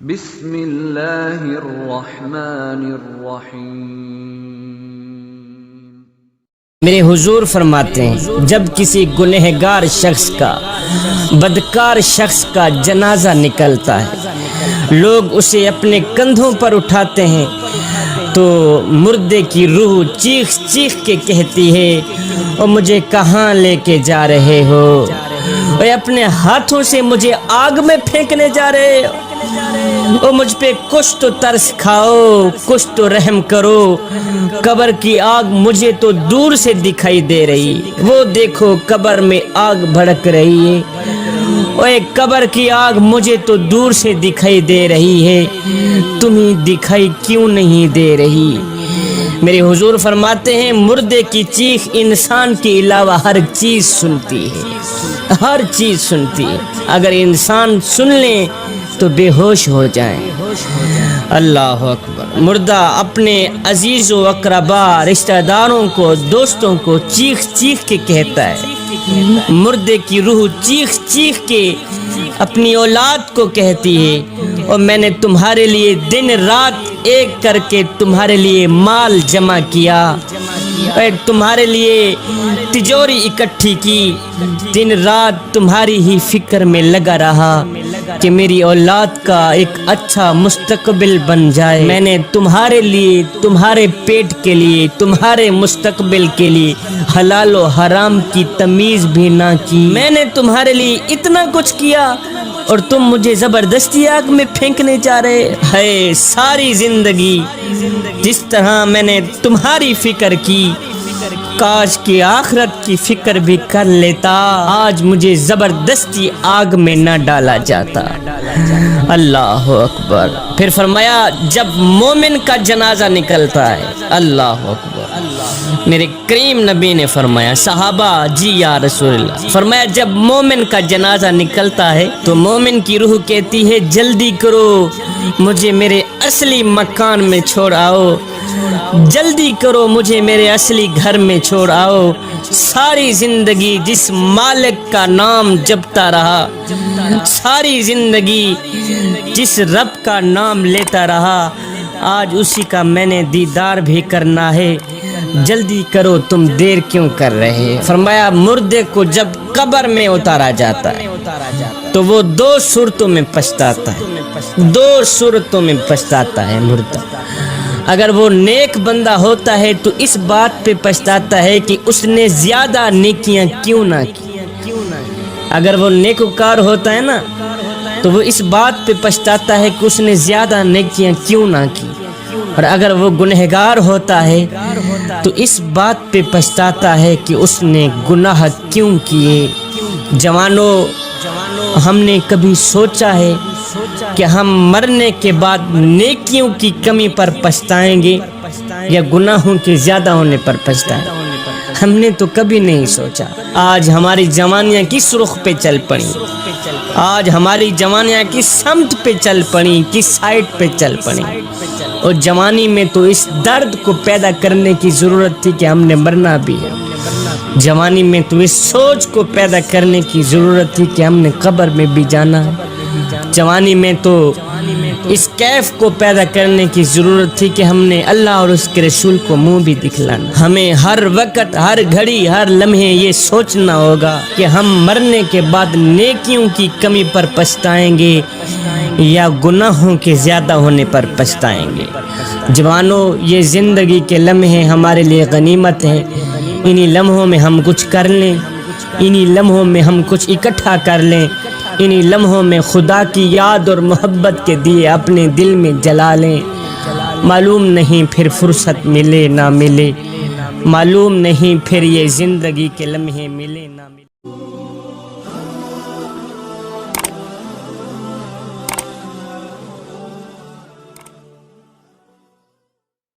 بسم اللہ الرحمن الرحیم۔ میرے حضور فرماتے ہیں جب کسی گنہگار شخص کا، بدکار شخص کا جنازہ نکلتا ہے، لوگ اسے اپنے کندھوں پر اٹھاتے ہیں تو مردے کی روح چیخ چیخ کے کہتی ہے اور مجھے کہاں لے کے جا رہے ہو، اور اپنے ہاتھوں سے مجھے آگ میں پھینکنے جا رہے ہو، اور مجھ پہ کچھ تو ترس کھاؤ، کچھ تو رحم کرو۔ قبر کی آگ مجھے تو دور سے دکھائی دے رہی، وہ دیکھو قبر میں آگ بھڑک رہی ہے، اور ایک قبر کی آگ مجھے تو دور سے دکھائی دے رہی ہے، تمہیں دکھائی کیوں نہیں دے رہی؟ میرے حضور فرماتے ہیں مردے کی چیخ انسان کے علاوہ ہر چیز سنتی ہے، ہر چیز سنتی ہے۔ اگر انسان سن لیں تو بے ہوش ہو جائیں۔ اللہ اکبر۔ مردہ اپنے عزیز و اقربا، رشتہ داروں کو، دوستوں کو چیخ چیخ کے کہتا ہے، مردے کی روح چیخ چیخ کے اپنی اولاد کو کہتی ہے، اور میں نے تمہارے لیے دن رات ایک کر کے تمہارے لیے مال جمع کیا، اور تمہارے لیے تجوری اکٹھی کی، دن رات تمہاری ہی فکر میں لگا رہا کہ میری اولاد کا ایک اچھا مستقبل بن جائے۔ میں نے تمہارے لیے، تمہارے پیٹ کے لیے، تمہارے مستقبل کے لیے حلال و حرام کی تمیز بھی نہ کی۔ میں نے تمہارے لیے اتنا کچھ کیا اور تم مجھے زبردستی آگ میں پھینکنے جا رہے ہے۔ ساری زندگی جس طرح میں نے تمہاری فکر کی، کاش کی آخرت کی فکر بھی کر لیتا، آج مجھے زبردستی آگ میں نہ ڈالا جاتا۔ اللہ اکبر۔ پھر فرمایا جب مومن کا جنازہ نکلتا ہے، اللہ اکبر، میرے کریم نبی نے فرمایا، صحابہ جی یا رسول اللہ، فرمایا جب مومن کا جنازہ نکلتا ہے تو مومن کی روح کہتی ہے جلدی کرو، مجھے میرے اصلی مکان میں چھوڑ آؤ، جلدی کرو مجھے میرے اصلی گھر میں چھوڑ آؤ۔ ساری زندگی جس مالک کا نام جپتا رہا، ساری زندگی جس رب کا نام لیتا رہا، آج اسی کا میں نے دیدار بھی کرنا ہے، جلدی کرو، تم دیر کیوں کر رہے؟ فرمایا مردے کو جب قبر میں اتارا جاتا ہے تو وہ دو صورتوں میں پچھتاتا ہے، دو صورتوں میں پچھتاتا ہے مردہ۔ اگر وہ نیک بندہ ہوتا ہے تو اس بات پہ پچھتاتا ہے کہ اس نے زیادہ نیکیاں کیوں نہ کی۔ اگر وہ نیکوکار ہوتا ہے نا تو وہ اس بات پہ پچھتاتا ہے کہ اس نے زیادہ نیکیاں کیوں نہ کی، اور اگر وہ گنہگار ہوتا ہے تو اس بات پہ پچھتاتا ہے کہ اس نے گناہ کیوں کیے۔ جوانوں، ہم نے کبھی سوچا ہے کہ ہم مرنے کے بعد نیکیوں کی کمی پر پچھتائیں گے یا گناہوں کے زیادہ ہونے پر پچھتائیں گے؟ ہم نے تو کبھی نہیں سوچا۔ آج ہماری جوانیاں کس رخ پہ چل پڑی، آج ہماری جوانیاں کس سمت پہ چل پڑی، کس سائٹ پہ چل پڑی، اور جوانی میں تو اس درد کو پیدا کرنے کی ضرورت تھی کہ ہم نے مرنا بھی ہے۔ جوانی میں تو اس سوچ کو پیدا کرنے کی ضرورت تھی کہ ہم نے قبر میں بھی جانا ہے۔ جوانی میں تو اس کیف کو پیدا کرنے کی ضرورت تھی کہ ہم نے اللہ اور اس کے رسول کو منہ بھی دکھلانا۔ ہمیں ہر وقت، ہر گھڑی، ہر لمحے یہ سوچنا ہوگا کہ ہم مرنے کے بعد نیکیوں کی کمی پر پچھتائیں گے یا گناہوں کے زیادہ ہونے پر پچھتائیں گے۔ جوانوں، یہ زندگی کے لمحے ہمارے لیے غنیمت ہیں، انہی لمحوں میں ہم کچھ کر لیں، انہی لمحوں میں ہم کچھ اکٹھا کر لیں، انہی لمحوں میں خدا کی یاد اور محبت کے دیے اپنے دل میں جلا لیں۔ معلوم نہیں پھر فرصت ملے نہ ملے، معلوم نہیں پھر یہ زندگی کے لمحے ملے نہ ملے۔